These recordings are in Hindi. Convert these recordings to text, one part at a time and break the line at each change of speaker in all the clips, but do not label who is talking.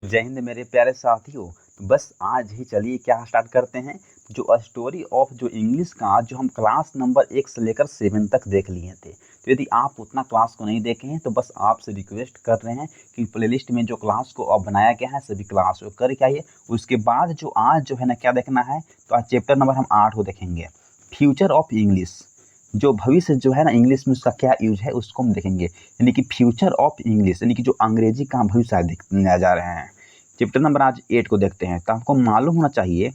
जय हिंद मेरे प्यारे साथियों। तो बस आज ही चलिए क्या स्टार्ट करते हैं। जो स्टोरी ऑफ जो इंग्लिश का जो हम क्लास नंबर 1 से लेकर 7 तक देख लिए थे, तो यदि आप उतना क्लास को नहीं देखे हैं तो बस आपसे रिक्वेस्ट कर रहे हैं कि प्लेलिस्ट में जो क्लास को अब बनाया गया है सभी क्लास को करके आइए। उसके बाद जो आज जो है ना क्या देखना है, तो आज चैप्टर नंबर हम 8 को देखेंगे, फ्यूचर ऑफ इंग्लिश। जो भविष्य जो है ना इंग्लिश में उसका क्या यूज है उसको हम देखेंगे, यानी कि फ्यूचर ऑफ इंग्लिश, यानी कि जो अंग्रेजी का भविष्य देखने जा रहे हैं। चैप्टर नंबर आज 8 को देखते हैं। तो आपको मालूम होना चाहिए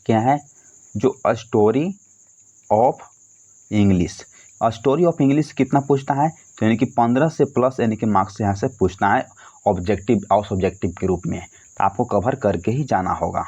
क्या है जो story of English. Story of English कितना पूछता है, तो यानी कि 15 से प्लस यानी कि मार्क्स यहाँ से पूछना है ऑब्जेक्टिव और सब्जेक्टिव के रूप में। तो आपको कवर करके ही जाना होगा।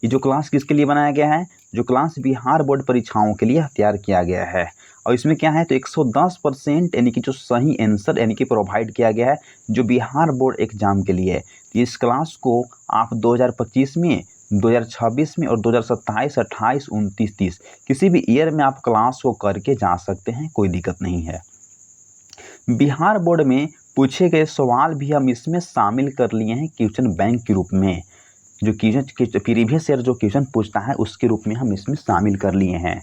ये जो क्लास किसके लिए बनाया गया है, जो क्लास बिहार बोर्ड परीक्षाओं के लिए तैयार किया गया है। और इसमें क्या है, तो 110% यानी कि जो सही आंसर यानी कि प्रोवाइड किया गया है जो बिहार बोर्ड एग्जाम के लिए है। तो इस क्लास को आप 2025 में, 2026 में और 2027, 28, 29, 30 किसी भी ईयर में आप क्लास को करके जा सकते हैं, कोई दिक्कत नहीं है। बिहार बोर्ड में पूछे गए सवाल भी हम इसमें शामिल कर लिए हैं क्वेश्चन बैंक के रूप में। जो क्वेश्चन प्रीवियस ईयर जो क्वेश्चन पूछता है उसके रूप में हम इसमें शामिल कर लिए हैं।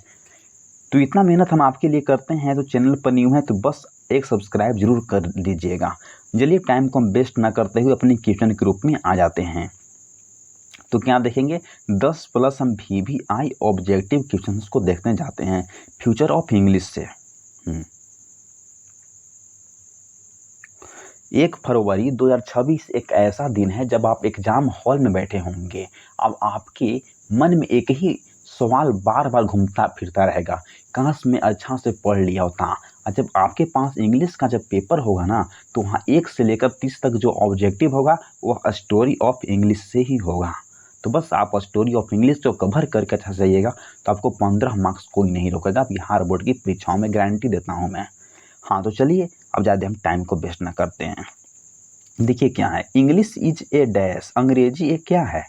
तो इतना मेहनत हम आपके लिए करते हैं, तो चैनल पर न्यू है तो बस एक सब्सक्राइब जरूर कर लीजिएगा। चलिए टाइम को हम वेस्ट ना करते हुए अपने क्वेश्चन के रूप में आ जाते हैं। तो क्या देखेंगे, 10 प्लस हम VVI ऑब्जेक्टिव क्वेश्चंस को देखने जाते हैं फ्यूचर ऑफ इंग्लिश से। 1 फरवरी 2026 एक ऐसा दिन है जब आप एग्जाम हॉल में बैठे होंगे। अब आपके मन में एक ही सवाल बार बार घूमता फिरता रहेगा, काश मैं अच्छा से पढ़ लिया होता। और जब आपके पास इंग्लिश का जब पेपर होगा ना, तो वहाँ 1 से लेकर 30 तक जो ऑब्जेक्टिव होगा वह स्टोरी ऑफ इंग्लिश से ही होगा। तो बस आप स्टोरी ऑफ इंग्लिश जो कवर करके अच्छा जाइएगा तो आपको 15 मार्क्स कोई नहीं रोकेगा बिहार बोर्ड की परीक्षाओं में, गारंटी देता हूँ मैं। हाँ तो चलिए अब ज़्यादा हम टाइम को वेस्ट ना करते हैं। देखिए क्या है, इंग्लिश इज ए डैश, अंग्रेजी एक क्या है।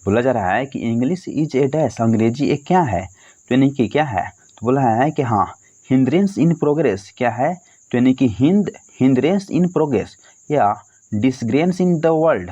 बोला जा रहा है कि इंग्लिश इज ए डैश, अंग्रेजी एक क्या है। तो यानी कि क्या है, तो बोला है कि हाँ हिंद्रेंस इन प्रोग्रेस क्या है, तो यानी कि हिंद्रेंस इन प्रोग्रेस या डिसग्रेस इन द वर्ल्ड।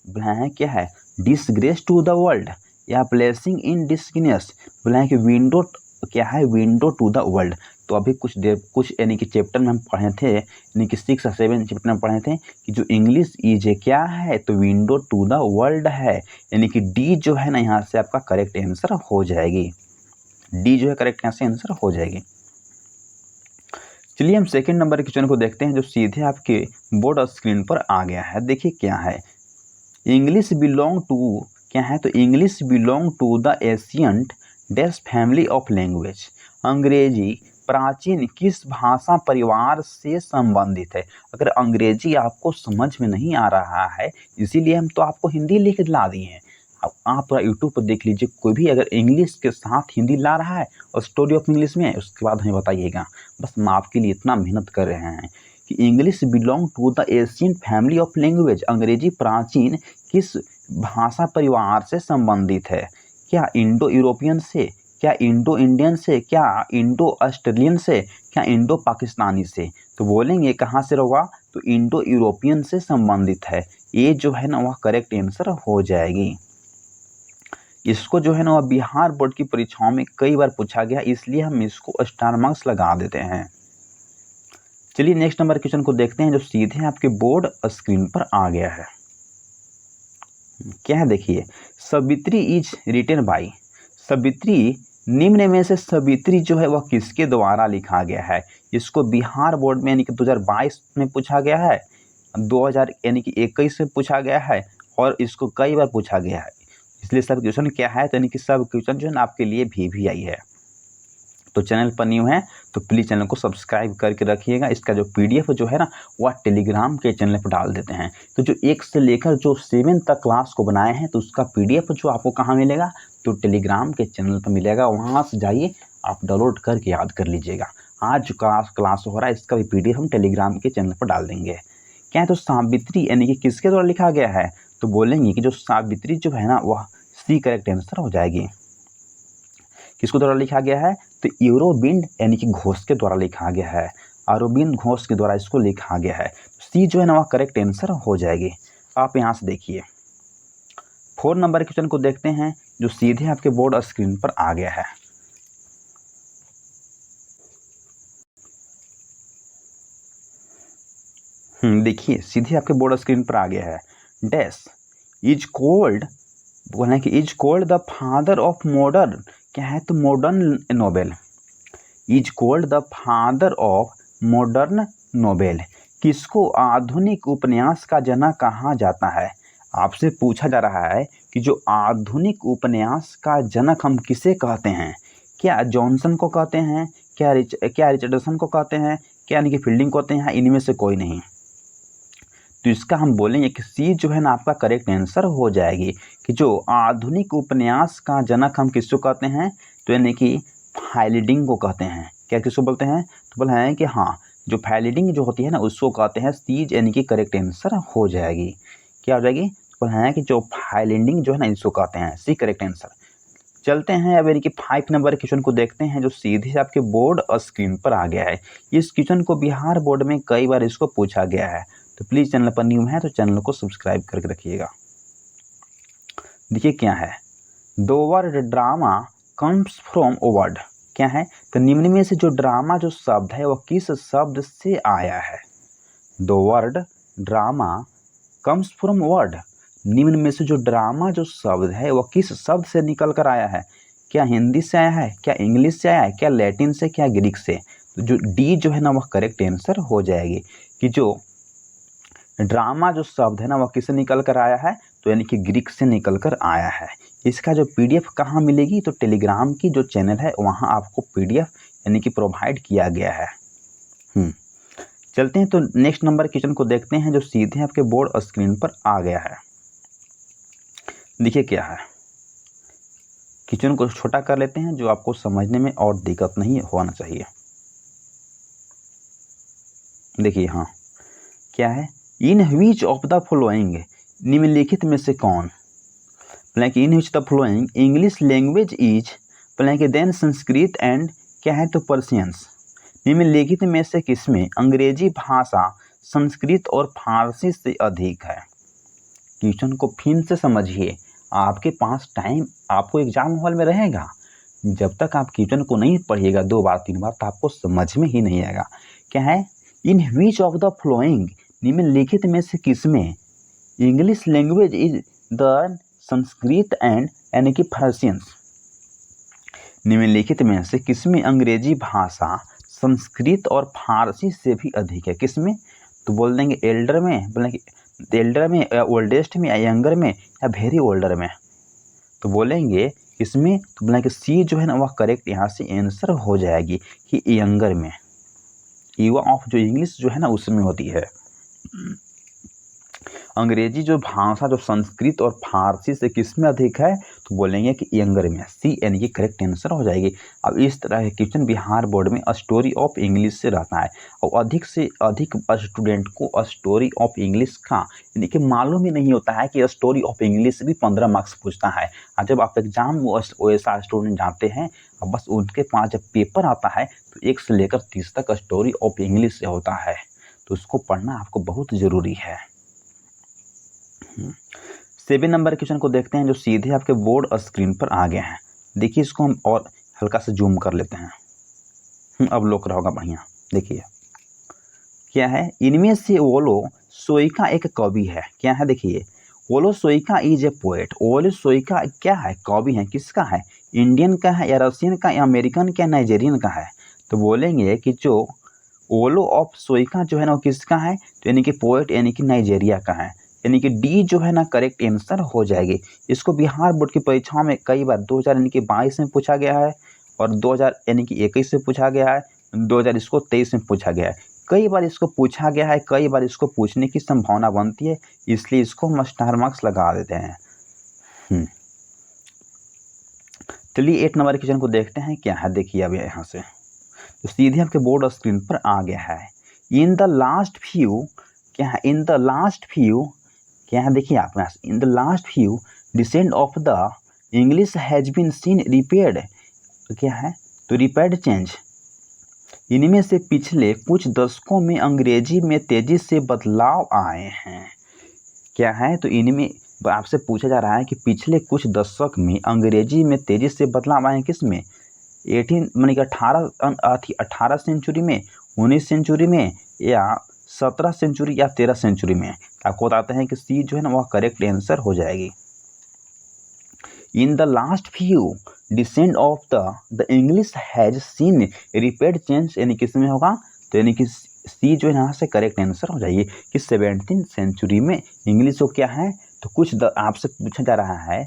बोला है क्या है, डिसग्रेस टू द वर्ल्ड या प्लेसिंग इन डिसग्रेस। बोला है कि विंडो क्या है, विंडो टू द वर्ल्ड। तो अभी कुछ यानी कि चैप्टर में हम पढ़े थे, यानी कि 6 और 7 चैप्टर में पढ़े थे कि जो इंग्लिश इज ए क्या है, तो विंडो टू द वर्ल्ड है। यानी कि डी जो है ना यहाँ से आपका करेक्ट आंसर हो जाएगी, डी जो है करेक्ट यहाँ से आंसर हो जाएगी। चलिए हम सेकंड नंबर के क्वेश्चन को देखते हैं जो सीधे आपके बोर्ड स्क्रीन पर आ गया है। देखिए क्या है, इंग्लिश बिलोंग टू क्या है, तो English belong to the ancient dash family of language. अंग्रेजी प्राचीन किस भाषा परिवार से संबंधित है। अगर अंग्रेजी आपको समझ में नहीं आ रहा है, इसीलिए हम तो आपको हिंदी लिख ला दिए हैं। अब आप पूरा यूट्यूब पर देख लीजिए, कोई भी अगर इंग्लिश के साथ हिंदी ला रहा है और स्टोरी ऑफ इंग्लिश में, उसके बाद हमें बताइएगा। बस हम आपके लिए इतना मेहनत कर रहे हैं कि English belong to the Asian family of language, अंग्रेजी प्राचीन किस भाषा परिवार से संबंधित है। क्या इंडो यूरोपियन से, क्या इंडो इंडियन से, क्या इंडो ऑस्ट्रेलियन से, क्या इंडो पाकिस्तानी से। तो बोलेंगे कहाँ से होगा, तो इंडो यूरोपियन से संबंधित है। ये जो है ना वह करेक्ट आंसर हो जाएगी। इसको जो है ना वह बिहार बोर्ड की परीक्षाओं में कई बार पूछा गया, इसलिए हम इसको स्टार मार्क्स लगा देते हैं। चलिए नेक्स्ट नंबर क्वेश्चन को देखते हैं जो सीधे आपके बोर्ड स्क्रीन पर आ गया है। क्या है देखिए, Savitri is written by, Savitri निम्न में से सवित्री जो है वह किसके द्वारा लिखा गया है। इसको बिहार बोर्ड में यानी कि 2022 में पूछा गया है, 2000 यानी कि 21 में पूछा गया है और इसको कई बार पूछा गया है। इसलिए सब क्वेश्चन क्या है, तो यानी कि सब क्वेश्चन जो है ना आपके लिए VVI है। तो चैनल पर न्यू है तो प्लीज़ चैनल को सब्सक्राइब करके रखिएगा। इसका जो PDF जो है ना वह टेलीग्राम के चैनल पर डाल देते हैं। तो जो 1 से लेकर जो 7 तक क्लास को बनाए हैं, तो उसका PDF जो आपको कहाँ मिलेगा, तो टेलीग्राम के चैनल पर मिलेगा। वहाँ से जाइए आप डाउनलोड करके याद कर लीजिएगा। आज जो क्लास हो रहा है इसका भी PDF हम टेलीग्राम के चैनल पर डाल देंगे। क्या है, तो सावित्री यानी कि किसके द्वारा लिखा गया है, तो बोलेंगे कि जो सावित्री जो है ना वह सी करेक्ट आंसर हो जाएगी। किसको द्वारा लिखा गया है, तो यूरोबिंड यानी कि घोष के द्वारा लिखा गया है। अरविंद घोष के द्वारा इसको लिखा गया है। सी जो है ना वह करेक्ट आंसर हो जाएगी। आप यहाँ से देखिए 4 नंबर क्वेश्चन को देखते हैं जो सीधे आपके बोर्ड स्क्रीन पर आ गया है। देखिए सीधे आपके बोर्ड स्क्रीन पर आ गया है। डैश इज कोल्ड, बोला कि is cold the father of modern, क्या है तो modern novel. Is cold the father of modern novel, किसको आधुनिक उपन्यास का जनक कहा जाता है। आपसे पूछा जा रहा है कि जो आधुनिक उपन्यास का जनक हम किसे कहते हैं, क्या जॉनसन को कहते हैं, क्या रिचर्डसन को कहते हैं, क्या यानी कि फील्डिंग को कहते हैं, इनमें से कोई नहीं। तो इसका हम बोलेंगे कि सी जो है ना आपका करेक्ट आंसर हो जाएगी कि जो आधुनिक उपन्यास का जनक हम किसको कहते हैं, तो यानी कि फाइलिडिंग को कहते हैं। क्या किसको बोलते हैं, तो बोला है कि हाँ जो फाइलिडिंग जो होती है ना उसको कहते हैं। सी यानी कि करेक्ट आंसर हो जाएगी। क्या हो जाएगी, बोला है कि जो फाइलिडिंग जो है ना इसको कहते हैं, सी करेक्ट आंसर। चलते हैं अब यानी कि 5 नंबर क्वेश्चन को देखते हैं जो सीधे आपके बोर्ड स्क्रीन पर आ गया है। इस क्वेश्चन को बिहार बोर्ड में कई बार इसको पूछा गया है, तो प्लीज़ चैनल पर न्यू है तो चैनल को सब्सक्राइब करके रखिएगा। देखिए क्या है, the word drama comes from a word, क्या है तो निम्न में से जो ड्रामा जो शब्द है वह किस शब्द से आया है। The word drama comes from word, निम्न में से जो ड्रामा जो शब्द है वह किस शब्द से निकल कर आया है। क्या हिंदी से आया है, क्या इंग्लिश से आया है, क्या लैटिन से, क्या ग्रीक से। तो जो डी जो है ना वह करेक्ट आंसर हो जाएगी कि जो ड्रामा जो शब्द है ना वह किससे निकल कर आया है, तो यानी कि ग्रीक से निकल कर आया है। इसका जो पीडीएफ कहाँ मिलेगी, तो टेलीग्राम की जो चैनल है वहाँ आपको पीडीएफ यानी कि प्रोवाइड किया गया है। चलते हैं तो नेक्स्ट नंबर क्वेश्चन को देखते हैं जो सीधे आपके बोर्ड स्क्रीन पर आ गया है। देखिए क्या है, क्वेश्चन को छोटा कर लेते हैं जो आपको समझने में और दिक्कत नहीं होना चाहिए। देखिए हाँ क्या है, in which of the following, निम्नलिखित में से कौन, blank in which the following English language is blank then Sanskrit and क्या है तो पर्शियंस, निम्नलिखित में से किसमें अंग्रेजी भाषा संस्कृत और फारसी से अधिक है। क्वेश्चन को फिर से समझिए, आपके पास टाइम आपको एग्जाम हॉल में रहेगा, जब तक आप क्वेश्चन को नहीं पढ़िएगा 2 बार 3 बार तो आपको समझ में ही नहीं आएगा। क्या है, in which of the flowing, निम्नलिखित में से किसमें English language is the Sanskrit and यानी कि फारसियंस, निम्नलिखित में से किसमें अंग्रेजी भाषा संस्कृत और फारसी से भी अधिक है। किसमें, तो बोल देंगे एल्डर में, बोलेंगे एल्डर में या ओल्डेस्ट में या यंगर में या वेरी ओल्डर में, तो बोलेंगे किसमें, तो बोलेंगे सी जो है ना वह करेक्ट यहाँ से आंसर हो जाएगी कि यंगर में। ईवा ऑफ जो इंग्लिश जो है ना उसमें होती है। अंग्रेजी जो भाषा जो संस्कृत और फारसी से किस में अधिक है, तो बोलेंगे कि यंगर में, सी यानी कि करेक्ट आंसर हो जाएगी। अब इस तरह के क्वेश्चन बिहार बोर्ड में स्टोरी ऑफ इंग्लिश से रहता है और अधिक से अधिक स्टूडेंट को स्टोरी ऑफ इंग्लिश का यानी कि मालूम ही नहीं होता है कि स्टोरी ऑफ इंग्लिश से भी 15 मार्क्स पूछता है। और जब आप एग्जाम वैसा स्टूडेंट जाते हैं और बस उनके पास जब पेपर आता है तो 1 से लेकर 30 तक स्टोरी ऑफ इंग्लिश से होता है, तो उसको पढ़ना आपको बहुत ज़रूरी है। 7 नंबर क्वेश्चन को देखते हैं जो सीधे आपके बोर्ड स्क्रीन पर आ गए हैं। देखिए इसको हम और हल्का से जूम कर लेते हैं, अब लोग रहोगा बढ़िया। देखिए क्या है, इनमें से ओलो सोइका एक कवि है। क्या है, देखिए ओलो सोइका इज ए पोएट। ओलो सोइका क्या है, कवि है। किसका है, इंडियन का है या रशियन का या अमेरिकन का नाइजेरियन का है। तो बोलेंगे कि जो ओलो ऑफ सोइका जो है ना वो किसका है, तो यानी कि पोएट यानी कि नाइजेरिया का है, यानी कि डी जो है ना करेक्ट आंसर हो जाएगी। इसको बिहार बोर्ड की परीक्षाओं में कई बार 2022 में पूछा गया है और 2000 यानी कि 21 में पूछा गया है, 2023 में पूछा गया है। कई बार इसको पूछा गया है, कई बार इसको पूछने की संभावना बनती है, इसलिए इसको हम स्टार मार्क्स लगा देते हैं। चलिए 8 नंबर क्वेश्चन को देखते हैं क्या है। देखिए अब यहाँ से तो सीधे आपके बोर्ड स्क्रीन पर आ गया है। इन द लास्ट फ्यू क्या है, इन द लास्ट फ्यू क्या है, देखिए आप यहाँ in the last few descend of the English has been seen repaired, क्या है तो रिपेयर्ड चेंज। इनमें से पिछले कुछ दशकों में अंग्रेजी में तेजी से बदलाव आए हैं। क्या है, तो इनमें आपसे पूछा जा रहा है कि पिछले कुछ दशक में अंग्रेजी में तेजी से बदलाव आए किस में, 18 मानी कि 18 सेंचुरी में, 19 सेंचुरी में, या 17 सेंचुरी या 13 सेंचुरी में। आपको बताते हैं कि सी जो है ना वह करेक्ट आंसर हो जाएगी। इन the last few descent of the English has seen repeat change, यानी किस में होगा, तो यानी कि सी जो है यहाँ से करेक्ट आंसर हो जाइए कि 17th सेंचुरी में इंग्लिश को क्या है, तो कुछ आपसे पूछा जा रहा है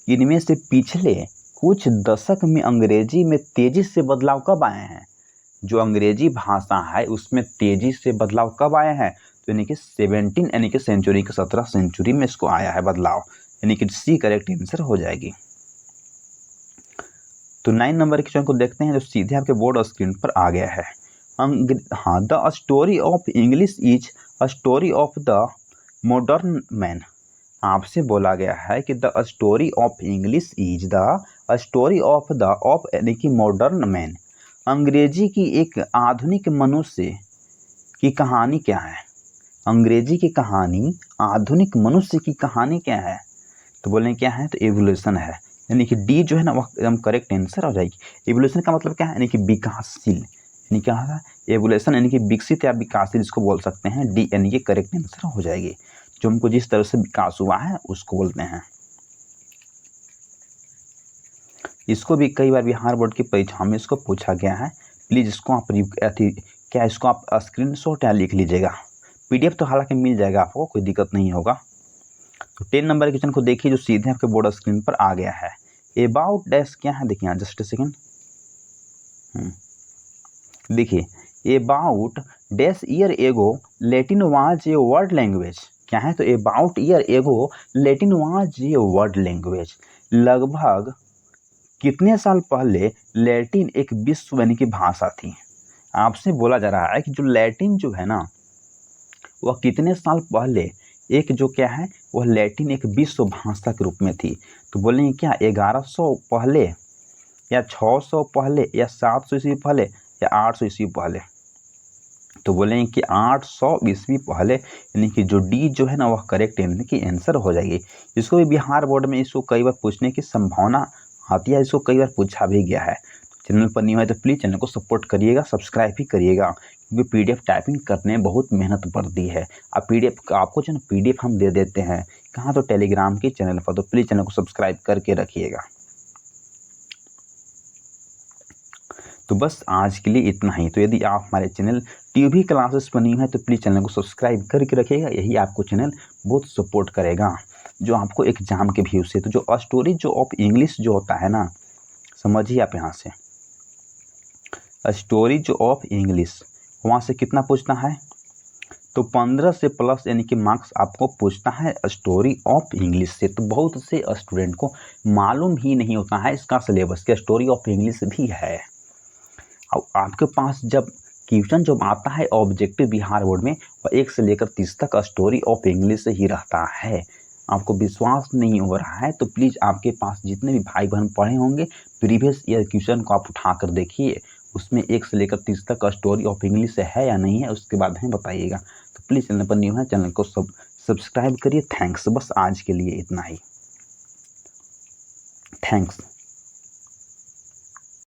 इनमें से पिछले कुछ दशक में अंग्रेजी में तेजी से बदलाव कब आए हैं, जो अंग्रेजी भाषा है उसमें तेजी से बदलाव कब आए हैं, तो यानी कि 17 यानी कि सेंचुरी के 17 सेंचुरी में इसको आया है बदलाव, यानी कि सी करेक्ट आंसर हो जाएगी। तो 9 नंबर क्वेश्चन को देखते हैं जो सीधे आपके बोर्ड और स्क्रीन पर आ गया है। हाँ, the story of English is a story of the modern man. आपसे बोला गया है कि the story of English is the story of यानी कि मॉडर्न मैन, अंग्रेजी की एक आधुनिक मनुष्य की कहानी क्या है, अंग्रेजी की कहानी आधुनिक मनुष्य की कहानी क्या है, तो बोलें क्या है, तो एवोल्यूशन है, यानी कि डी जो है ना वह एकदम करेक्ट आंसर हो जाएगी। एवोल्यूशन का मतलब क्या है, यानी कि विकासशील, यानी क्या है एवोल्यूशन, यानी कि विकसित या विकासशील इसको बोल सकते हैं, डी यानी कि करेक्ट आंसर हो जाएगी। जो हमको जिस तरह से विकास हुआ है उसको बोलते हैं। इसको भी कई बार बिहार बोर्ड की परीक्षा में इसको पूछा गया है। प्लीज़ इसको आप क्या इसको आप स्क्रीनशॉट या लिख लीजिएगा। पीडीएफ तो हालांकि मिल जाएगा आपको, कोई दिक्कत नहीं होगा। तो 10 नंबर क्वेश्चन को देखिए जो सीधे आपके बोर्ड स्क्रीन पर आ गया है। अबाउट डैश क्या है, देखिए जस्ट सेकेंड, देखिए about dash year ago Latin was a word language, क्या है, तो about year ago Latin was a word language, लगभग कितने साल पहले लैटिन एक विश्व यानी कि भाषा थी। आपसे बोला जा रहा है कि जो लैटिन जो है ना वह कितने साल पहले एक जो क्या है वह लैटिन एक विश्व भाषा के रूप में थी, तो बोलेंगे क्या 1100 पहले या 600 पहले या 700 ईस्वी पहले या 800 ईस्वी पहले, तो बोलेंगे कि 800 ईस्वी पहले, यानी कि जो डी जो है ना वह करेक्ट यानी कि आंसर हो जाएगी। इसको भी बिहार बोर्ड में इसको कई बार पूछने की संभावना आती है, इसको कई बार पूछा भी गया है। चैनल पर न्यू है तो प्लीज़ चैनल को सपोर्ट करिएगा, सब्सक्राइब भी करिएगा, क्योंकि पीडीएफ टाइपिंग करने में बहुत मेहनत पड़ती है। अब पीडीएफ आपको जो है पीडीएफ हम दे देते हैं कहाँ, तो टेलीग्राम के चैनल पर, तो प्लीज़ चैनल को सब्सक्राइब करके रखिएगा। तो बस आज के लिए इतना ही। तो यदि आप हमारे चैनल टीवी क्लासेस पर न्यू है तो प्लीज़ चैनल को सब्सक्राइब करके रखिएगा, यही आपको चैनल बहुत सपोर्ट करेगा जो आपको एग्जाम के व्यू से। तो जो स्टोरी जो ऑफ इंग्लिश जो होता है ना, समझिए आप यहाँ से स्टोरी जो ऑफ इंग्लिश वहाँ से कितना पूछना है, तो 15 से प्लस यानी कि मार्क्स आपको पूछना है स्टोरी ऑफ इंग्लिश से। तो बहुत से स्टूडेंट को मालूम ही नहीं होता है इसका सिलेबस कि स्टोरी ऑफ इंग्लिश भी है। अब आपके पास जब क्वेश्चन जब आता है ऑब्जेक्टिव बिहार बोर्ड में वह 1 से लेकर 30 तक स्टोरी ऑफ इंग्लिश से ही रहता है। आपको विश्वास नहीं हो रहा है तो प्लीज़ आपके पास जितने भी भाई बहन पढ़े होंगे प्रीवियस ईयर क्वेश्चन को आप उठा कर देखिए, उसमें 1 से लेकर 30 तक स्टोरी ऑफ इंग्लिश है या नहीं है उसके बाद हमें बताइएगा। तो प्लीज़ चैनल पर न्यू है चैनल को सब्सक्राइब करिए। थैंक्स, बस आज के लिए इतना ही, थैंक्स।